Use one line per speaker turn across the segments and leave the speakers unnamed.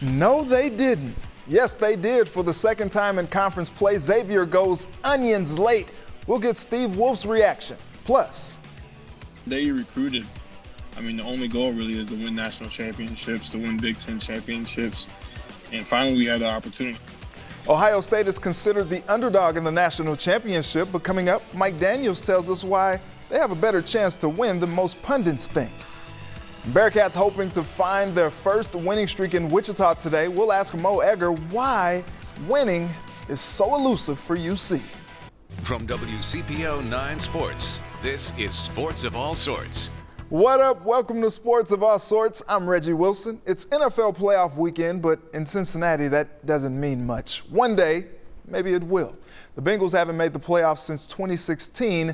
No, they didn't. Yes, they did. For the second time in conference play, Xavier goes onions late. We'll get Steve Wolf's reaction. Plus,
they recruited. I mean, the only goal really is to win national championships, to win Big Ten championships, and finally we had the opportunity.
Ohio State is considered the underdog in the national championship, but coming up, Mike Daniels tells us why they have a better chance to win than most pundits think. Bearcats hoping to find their first winning streak in Wichita today. We'll ask Mo Egger why winning is so elusive for UC.
From WCPO 9 Sports, this is Sports of All Sorts.
What up? Welcome to Sports of All Sorts. I'm Reggie Wilson. It's NFL playoff weekend, but in Cincinnati, that doesn't mean much. One day, maybe it will. The Bengals haven't made the playoffs since 2016,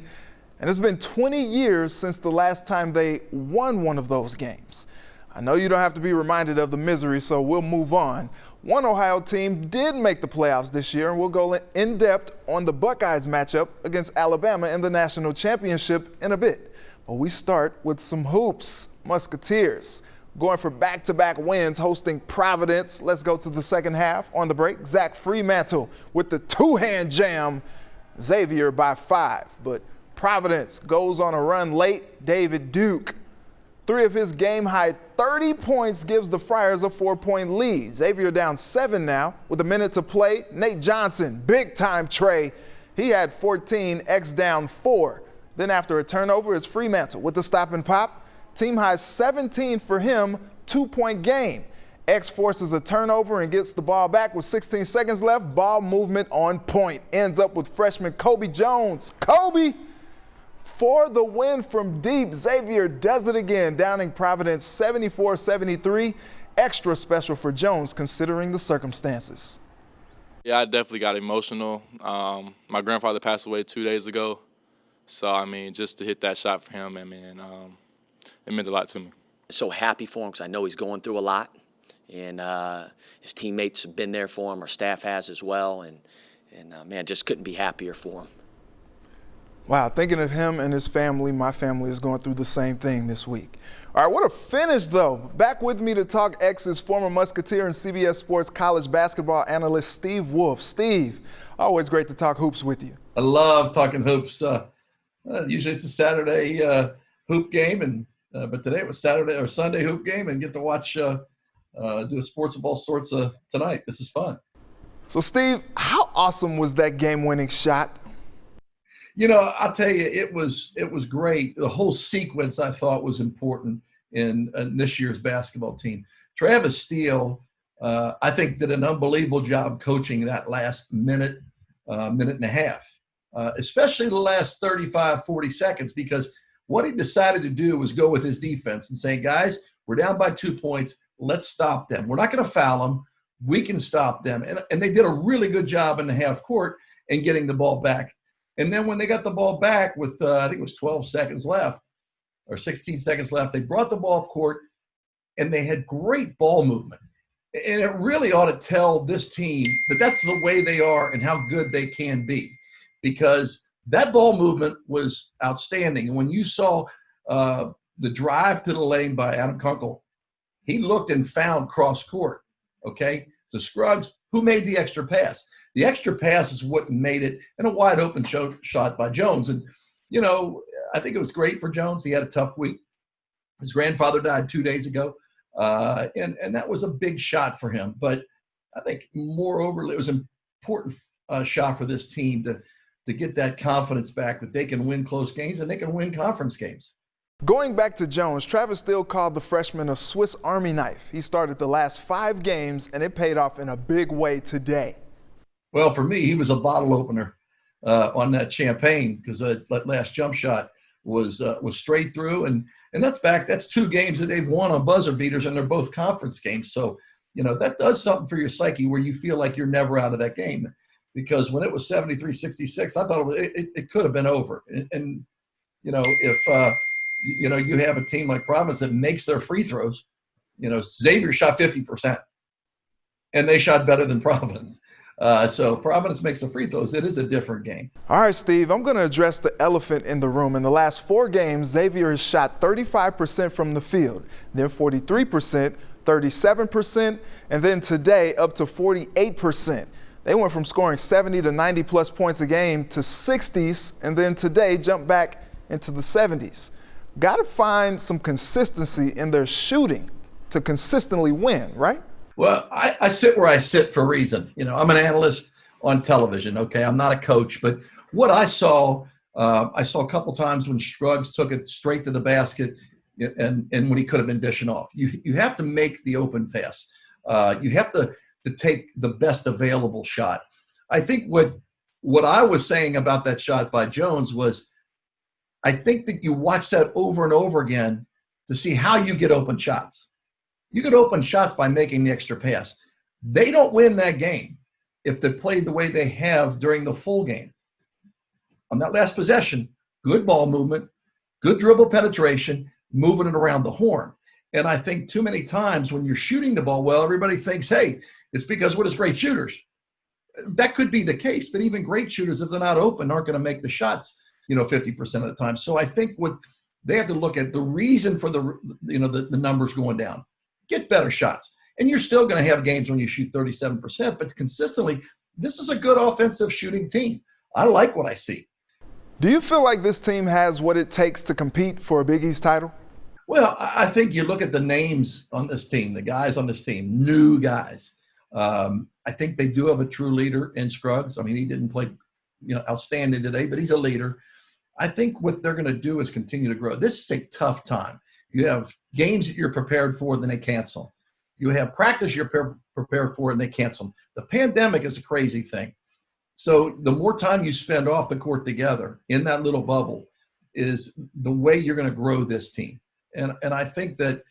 and it's been 20 years since the last time they won one of those games. I know you don't have to be reminded of the misery, so we'll move on. One Ohio team did make the playoffs this year, and we'll go in depth on the Buckeyes matchup against Alabama in the national championship in a bit. But we start with some hoops. Musketeers going for back-to-back wins, hosting Providence. Let's go to the second half. On the break, Zach Freemantle with the two-hand jam. Xavier by 5. But Providence goes on a run late. David Duke, 3 of his game-high 30 points gives the Friars a 4-point lead. Xavier down 7 now with a minute to play. Nate Johnson, big-time tray. He had 14, X down 4. Then after a turnover, it's Freemantle with the stop and pop. Team high 17 for him, 2-point game. X forces a turnover and gets the ball back with 16 seconds left. Ball movement on point. Ends up with freshman Kobe Jones. Kobe! For the win from deep, Xavier does it again, downing Providence 74-73. Extra special for Jones considering the circumstances.
Yeah, I definitely got emotional. My grandfather passed away 2 days ago. So, I mean, just to hit that shot for him, it meant a lot to me.
So happy for him because I know he's going through a lot. And his teammates have been there for him, our staff has as well. And man, just couldn't be happier for him.
Wow, thinking of him and his family, my family is going through the same thing this week. All right, what a finish, though. Back with me to talk X's former Musketeer and CBS Sports college basketball analyst Steve Wolf. Steve, always great to talk hoops with you.
I love talking hoops. Usually it's a Saturday hoop game, but today it was Saturday or Sunday hoop game, and get to watch do a Sports of All Sorts tonight. This is fun.
So, Steve, how awesome was that game-winning shot?
You know, I'll tell you, it was great. The whole sequence I thought was important in this year's basketball team. Travis Steele, I think, did an unbelievable job coaching that last minute and a half. Especially the last 35, 40 seconds, because what he decided to do was go with his defense and say, guys, we're down by 2 points. Let's stop them. We're not going to foul them. We can stop them. And they did a really good job in the half court and getting the ball back. And then when they got the ball back with, I think it was 12 seconds left or 16 seconds left, they brought the ball up court and they had great ball movement. And it really ought to tell this team that that's the way they are and how good they can be. Because that ball movement was outstanding. And when you saw the drive to the lane by Adam Kunkel, he looked and found cross court, okay? The Scruggs, who made the extra pass? The extra pass is what made it, and a wide open shot by Jones. And, you know, I think it was great for Jones. He had a tough week. His grandfather died 2 days ago, and that was a big shot for him. But I think moreover, it was an important shot for this team to get that confidence back that they can win close games and they can win conference games.
Going back to Jones, Travis Steele called the freshman a Swiss Army knife. He started the last 5 games, and it paid off in a big way today.
Well, for me, he was a bottle opener on that champagne because that last jump shot was straight through. And that's 2 games that they've won on buzzer beaters, and they're both conference games. So, you know, that does something for your psyche where you feel like you're never out of that game. Because when it was 73-66, I thought it could have been over. And you know, if you have a team like Providence that makes their free throws, you know, Xavier shot 50%, and they shot better than Providence. So Providence makes the free throws. It is a different game.
All right, Steve, I'm going to address the elephant in the room. In the last 4 games, Xavier has shot 35% from the field, then 43%, 37%, and then today up to 48%. They went from scoring 70 to 90 plus points a game to 60s, and then today jumped back into the 70s. Got to find some consistency in their shooting to consistently win, right?
Well, I sit where I sit for a reason. You know, I'm an analyst on television, okay? I'm not a coach, but what I saw a couple times when Scruggs took it straight to the basket and when he could have been dishing off. You have to make the open pass. You have to take the best available shot. I think what I was saying about that shot by Jones was I think that you watch that over and over again to see how you get open shots. You get open shots by making the extra pass. They don't win that game if they played the way they have during the full game. On that last possession, good ball movement, good dribble penetration, moving it around the horn. And I think too many times when you're shooting the ball well, everybody thinks, hey, it's because we're just great shooters. That could be the case, but even great shooters, if they're not open, aren't going to make the shots, 50% of the time. So I think what they have to look at the reason for the numbers going down. Get better shots. And you're still going to have games when you shoot 37%, but consistently, this is a good offensive shooting team. I like what I see.
Do you feel like this team has what it takes to compete for a Big East title?
Well, I think you look at the names on this team, the guys on this team, new guys. I think they do have a true leader in Scruggs. I mean, he didn't play, outstanding today, but he's a leader. I think what they're going to do is continue to grow. This is a tough time. You have games that you're prepared for, then they cancel. You have practice you're prepared for, and they cancel. The pandemic is a crazy thing. So the more time you spend off the court together in that little bubble is the way you're going to grow this team. And I think that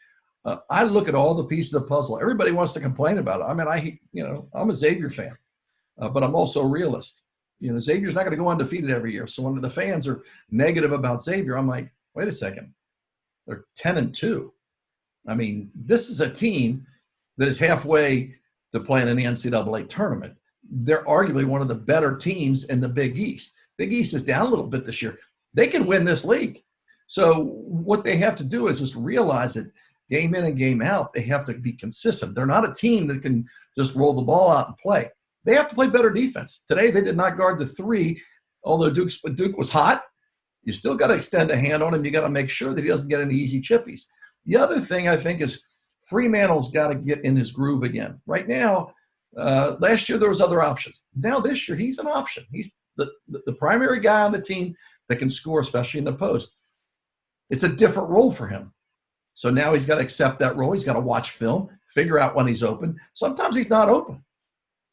I look at all the pieces of the puzzle. Everybody wants to complain about it. I mean, I'm a Xavier fan, but I'm also a realist. Xavier's not going to go undefeated every year. So when the fans are negative about Xavier, I'm like, wait a second. They're 10-2. I mean, this is a team that is halfway to playing in the NCAA tournament. They're arguably one of the better teams in the Big East. Big East is down a little bit this year. They can win this league. So what they have to do is just realize that game in and game out, they have to be consistent. They're not a team that can just roll the ball out and play. They have to play better defense. Today, they did not guard the three, although Duke was hot. You still got to extend a hand on him. You got to make sure that he doesn't get any easy chippies. The other thing I think is Fremantle's got to get in his groove again. Right now, last year there was other options. Now this year he's an option. He's the primary guy on the team that can score, especially in the post. It's a different role for him. So now he's got to accept that role. He's got to watch film, figure out when he's open. Sometimes he's not open.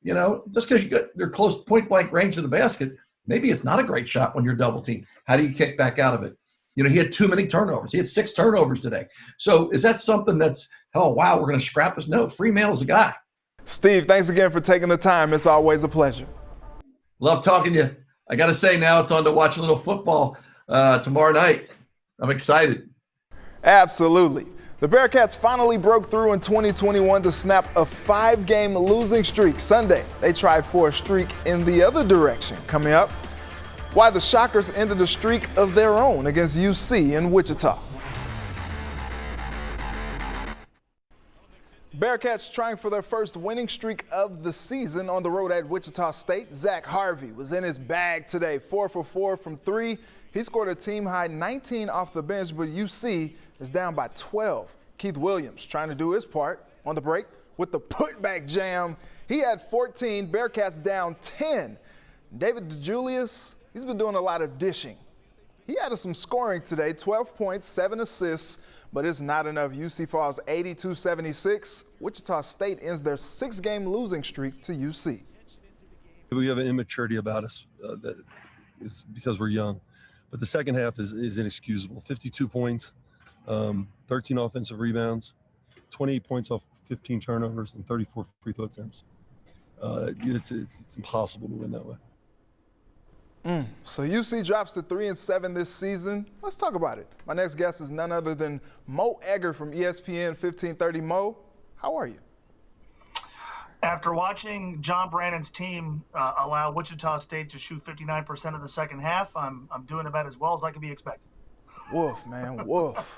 Just because you're close point-blank range of the basket, maybe it's not a great shot when you're double teamed. How do you kick back out of it? He had too many turnovers. He had 6 turnovers today. So is that something that's, oh, wow, we're going to scrap this? No, Fremantle's a guy.
Steve, thanks again for taking the time. It's always a pleasure.
Love talking to you. I got to say now it's on to watch a little football tomorrow night. I'm excited.
Absolutely. The Bearcats finally broke through in 2021 to snap a 5-game losing streak. Sunday, they tried for a streak in the other direction. Coming up, why the Shockers ended a streak of their own against UC in Wichita. Bearcats trying for their first winning streak of the season on the road at Wichita State. Zach Harvey was in his bag today, 4 for 4 from 3. He scored a team-high 19 off the bench, but UC is down by 12. Keith Williams trying to do his part on the break with the putback jam. He had 14, Bearcats down 10. David DeJulius, he's been doing a lot of dishing. He added some scoring today, 12 points, 7 assists, but it's not enough. UC falls 82-76. Wichita State ends their 6-game losing streak to UC.
We have an immaturity about us that is because we're young. But the second half is inexcusable. 52 points, 13 offensive rebounds, 28 points off 15 turnovers, and 34 free throw attempts. It's impossible to win that way.
So UC drops to 3-7 this season. Let's talk about it. My next guest is none other than Mo Egger from ESPN 1530. Mo, how are you?
After watching John Brannon's team allow Wichita State to shoot 59% of the second half, I'm doing about as well as I can be expected.
Woof, man, woof.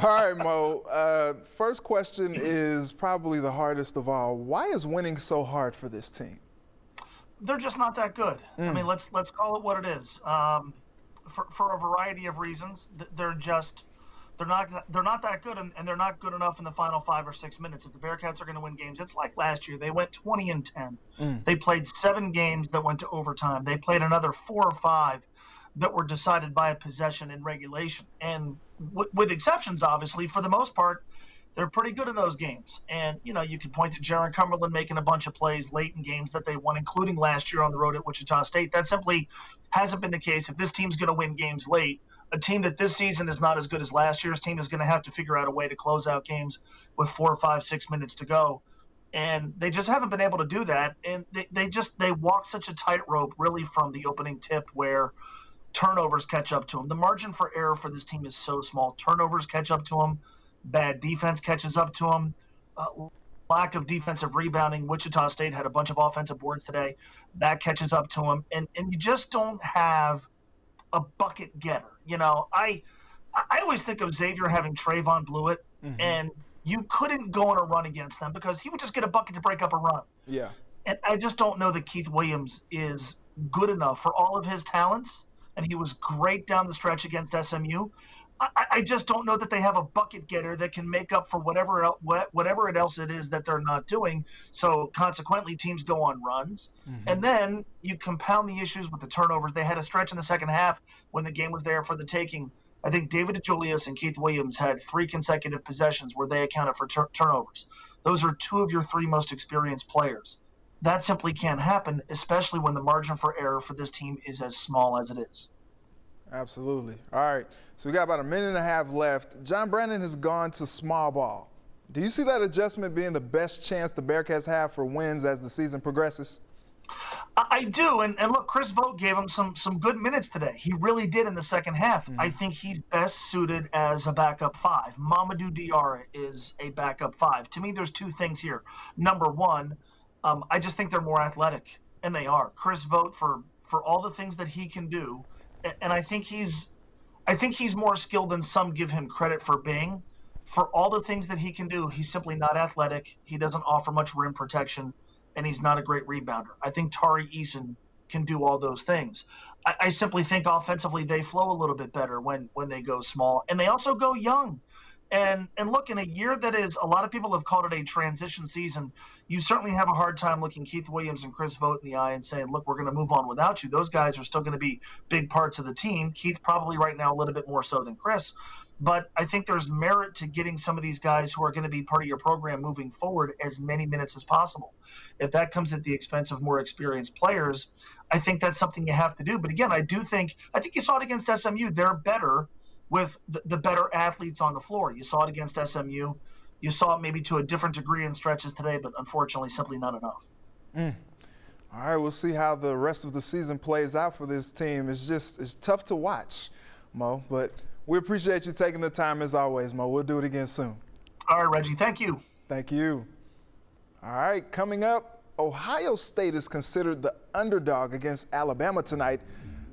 All right, Mo. First question is probably the hardest of all. Why is winning so hard for this team?
They're just not that good. I mean, let's call it what it is. For a variety of reasons, they're not that good, and they're not good enough in the final 5 or 6 minutes. If the Bearcats are going to win games, it's like last year. They went 20-10. They played 7 games that went to overtime. They played another 4 or 5 that were decided by a possession in regulation. And with exceptions, obviously, for the most part, they're pretty good in those games. And, you know, you can point to Jaron Cumberland making a bunch of plays late in games that they won, including last year on the road at Wichita State. That simply hasn't been the case. If this team's going to win games late, a team that this season is not as good as last year's team is going to have to figure out a way to close out games with 4, 5, 6 minutes to go. And they just haven't been able to do that. And they walk such a tightrope really from the opening tip where turnovers catch up to them. The margin for error for this team is so small. Turnovers catch up to them. Bad defense catches up to them. Lack of defensive rebounding. Wichita State had a bunch of offensive boards today. That catches up to them. And you just don't have a bucket getter. You know, I always think of Xavier having Trayvon Blewett, and you couldn't go on a run against them because he would just get a bucket to break up a run.
Yeah.
And I just don't know that Keith Williams is good enough for all of his talents, and he was great down the stretch against SMU. I just don't know that they have a bucket getter that can make up for whatever else it is that they're not doing. So consequently, teams go on runs. And then you compound the issues with the turnovers. They had a stretch in the second half when the game was there for the taking. I think David DeJulius and Keith Williams had 3 consecutive possessions where they accounted for turnovers. Those are 2 of your 3 most experienced players. That simply can't happen, especially when the margin for error for this team is as small as it is.
Absolutely. All right, so we got about a minute and a half left. John Brannen has gone to small ball. Do you see that adjustment being the best chance the Bearcats have for wins as the season progresses?
I do, and look, Chris Vogt gave him some good minutes today. He really did in the second half. I think he's best suited as a backup 5. Mamadou Diarra is a backup 5. To me, there's 2 things here. Number one, I just think they're more athletic, and they are. Chris Vogt, for all the things that he can do, and I think he's more skilled than some give him credit for being. For all the things that he can do, he's simply not athletic. He doesn't offer much rim protection, and he's not a great rebounder. I think Tari Eason can do all those things. I simply think offensively they flow a little bit better when they go small, and they also go young. And look, in a year that is, a lot of people have called it a transition season, you certainly have a hard time looking Keith Williams and Chris Vogt in the eye and saying, look, we're going to move on without you. Those guys are still going to be big parts of the team. Keith probably right now a little bit more so than Chris. But I think there's merit to getting some of these guys who are going to be part of your program moving forward as many minutes as possible. If that comes at the expense of more experienced players, I think that's something you have to do. But again, I think you saw it against SMU. They're better with the better athletes on the floor. You saw it against SMU. You saw it maybe to a different degree in stretches today, but unfortunately simply not enough.
All right, we'll see how the rest of the season plays out for this team. It's tough to watch, Mo, but we appreciate you taking the time as always, Mo. We'll do it again soon.
All right, Reggie, thank you.
Thank you. All right, coming up, Ohio State is considered the underdog against Alabama tonight.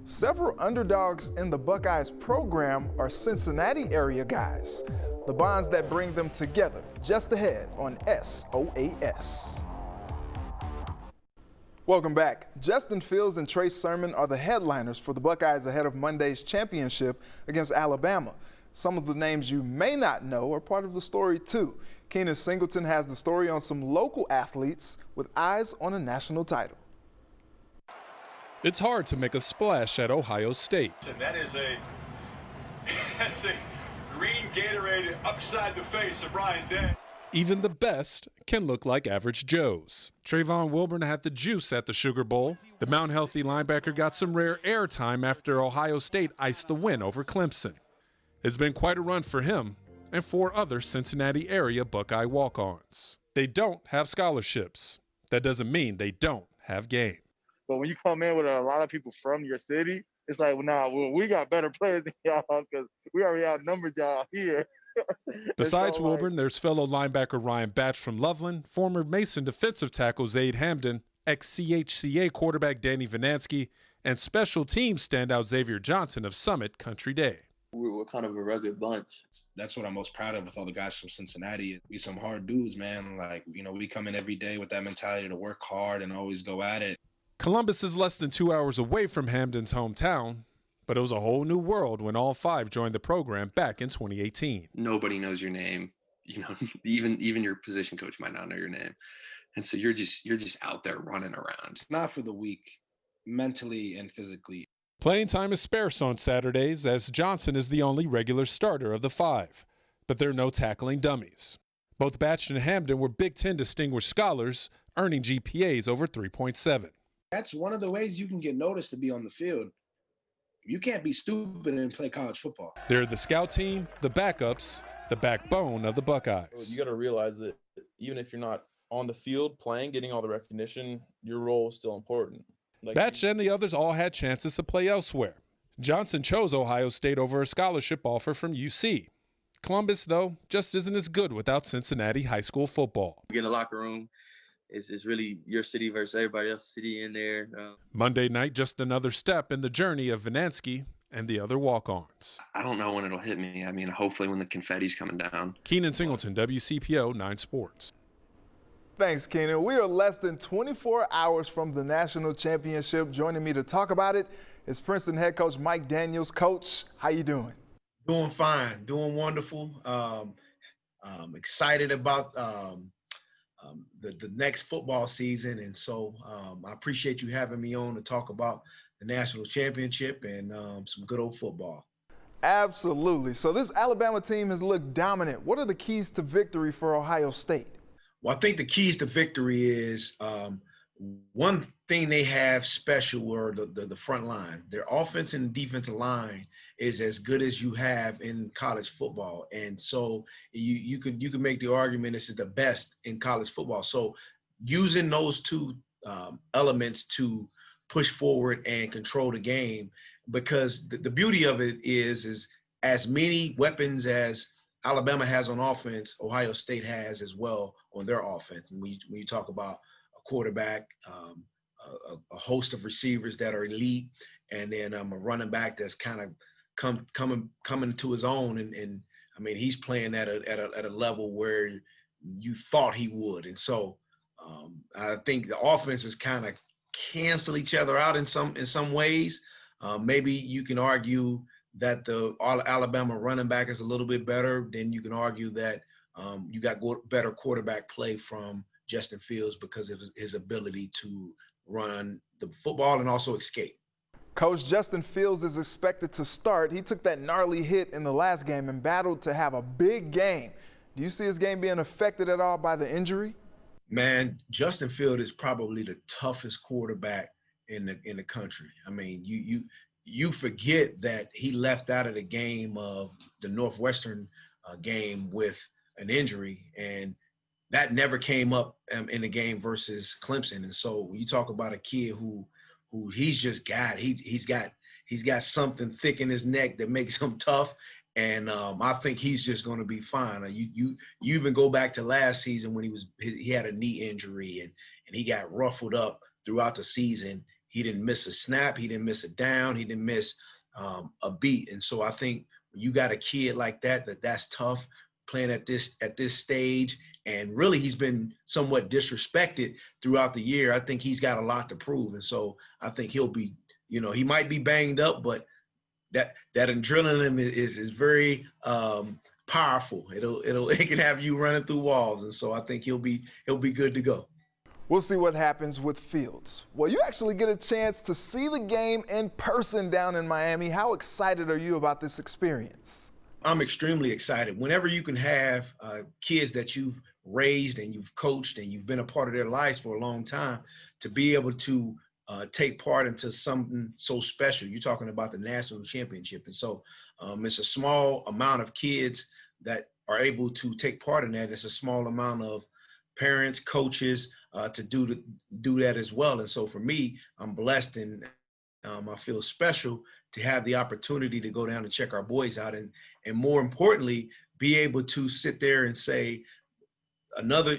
Several underdogs in the Buckeyes program are Cincinnati area guys. The bonds that bring them together, just ahead on SOAS. Welcome back. Justin Fields and Trey Sermon are the headliners for the Buckeyes ahead of Monday's championship against Alabama. Some of the names you may not know are part of the story too. Keenan Singleton has the story on some local athletes with eyes on a national title.
It's hard to make a splash at Ohio State.
And that's a green Gatorade upside the face of Ryan Day.
Even the best can look like average Joes. Trayvon Wilburn had the juice at the Sugar Bowl. The Mount Healthy linebacker got some rare airtime after Ohio State iced the win over Clemson. It's been quite a run for him and 4 other Cincinnati area Buckeye walk-ons. They don't have scholarships. That doesn't mean they don't have game.
But when you come in with a lot of people from your city, it's like, well, we got better players than y'all because we already outnumbered y'all here.
Besides Wilburn, there's fellow linebacker Ryan Batch from Loveland, former Mason defensive tackle Zaid Hamden, ex-CHCA quarterback Danny Vinansky, and special teams standout Xavier Johnson of Summit Country Day.
We're kind of a rugged bunch.
That's what I'm most proud of with all the guys from Cincinnati. We some hard dudes, man. Like, we come in every day with that mentality to work hard and always go at it.
Columbus is less than 2 hours away from Hamden's hometown, but it was a whole new world when all 5 joined the program back in 2018.
Nobody knows your name. Even your position coach might not know your name. And so you're just out there running around.
It's not for the weak, mentally and physically.
Playing time is sparse on Saturdays as Johnson is the only regular starter of the 5, but there are no tackling dummies. Both Batch and Hamden were Big Ten Distinguished Scholars, earning GPAs over 3.7.
That's one of the ways you can get noticed to be on the field. You can't be stupid and play college football.
They're the scout team, the backups, the backbone of the Buckeyes.
You got to realize that even if you're not on the field playing, getting all the recognition, your role is still important.
Batch and the others all had chances to play elsewhere. Johnson chose Ohio State over a scholarship offer from UC. Columbus, though, just isn't as good without Cincinnati high school football.
You get in the locker room, it's really your city versus everybody else's city in there.
Monday night, just another step in the journey of Vinansky and the other walk-ons.
I don't know when it'll hit me. I mean, hopefully when the confetti's coming down.
Keenan Singleton, WCPO 9 Sports.
Thanks, Keenan. We are less than 24 hours from the national championship. Joining me to talk about it is Princeton head coach Mike Daniels. Coach, how you doing?
Doing fine, doing wonderful. Excited about the next football season, and so I appreciate you having me on to talk about the national championship and some good old football.
Absolutely. So this Alabama team has looked dominant. What are the keys to victory for Ohio State?
Well, I think the keys to victory is one thing they have special are the front line. Their offense and defensive line is as good as you have in college football. And so you could make the argument this is the best in college football. So using those two elements to push forward and control the game, because the beauty of it is as many weapons as Alabama has on offense, Ohio State has as well on their offense. And when you talk about a quarterback, a host of receivers that are elite, and then a running back that's kind of coming to his own. And I mean, he's playing at a level where you thought he would. And so I think the offenses kind of cancel each other out in some ways. Maybe you can argue that the Alabama running back is a little bit better. Then you can argue that you got better quarterback play from Justin Fields because of his ability to run the football and also escape.
Coach, Justin Fields is expected to start. He took that gnarly hit in the last game and battled to have a big game. Do you see his game being affected at all by the injury?
Man, Justin Fields is probably the toughest quarterback in the country. I mean, you forget that he left out of the game of the Northwestern game with an injury, and that never came up in the game versus Clemson. And so when you talk about a kid who he's just got, he's got something thick in his neck that makes him tough. And I think he's just going to be fine. You even go back to last season when he had a knee injury and he got ruffled up throughout the season. He didn't miss a snap. He didn't miss a down. He didn't miss a beat. And so I think when you got a kid like that's tough playing at this stage. And really, he's been somewhat disrespected throughout the year. I think he's got a lot to prove. And so I think he'll be, he might be banged up, but that adrenaline is very powerful. It can have you running through walls. And so I think he'll be good to go.
We'll see what happens with Fields. Well, you actually get a chance to see the game in person down in Miami. How excited are you about this experience?
I'm extremely excited. Whenever you can have kids that you've raised and you've coached and you've been a part of their lives for a long time, to be able to take part into something so special. You're talking about the national championship. And so it's a small amount of kids that are able to take part in that. It's a small amount of parents, coaches to do that as well. And so for me, I'm blessed and I feel special to have the opportunity to go down and check our boys out and more importantly, be able to sit there and say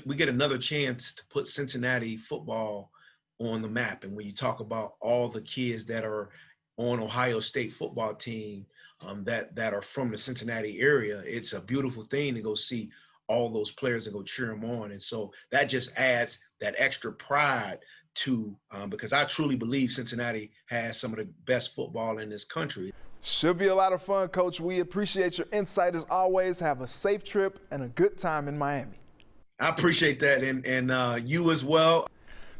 we get another chance to put Cincinnati football on the map. And when you talk about all the kids that are on Ohio State football team, that are from the Cincinnati area. It's a beautiful thing to go see all those players and go cheer them on. And so that just adds that extra pride to, because I truly believe Cincinnati has some of the best football in this country.
Should be a lot of fun, Coach. We appreciate your insight as always. Have a safe trip and a good time in Miami.
I appreciate that, and you as well.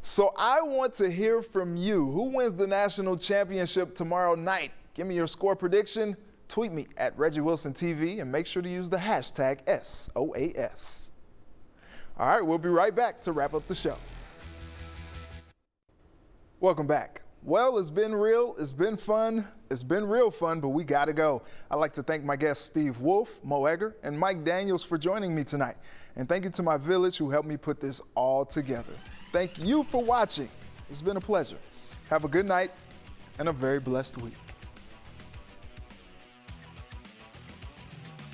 So I want to hear from you. Who wins the national championship tomorrow night? Give me your score prediction. Tweet me at Reggie Wilson TV and make sure to use the hashtag SOAS. All right, we'll be right back to wrap up the show. Welcome back. Well, it's been real, it's been fun, it's been real fun, but we gotta go. I'd like to thank my guests Steve Wolf, Mo Egger, and Mike Daniels for joining me tonight. And thank you to my village who helped me put this all together. Thank you for watching. It's been a pleasure. Have a good night and a very blessed week.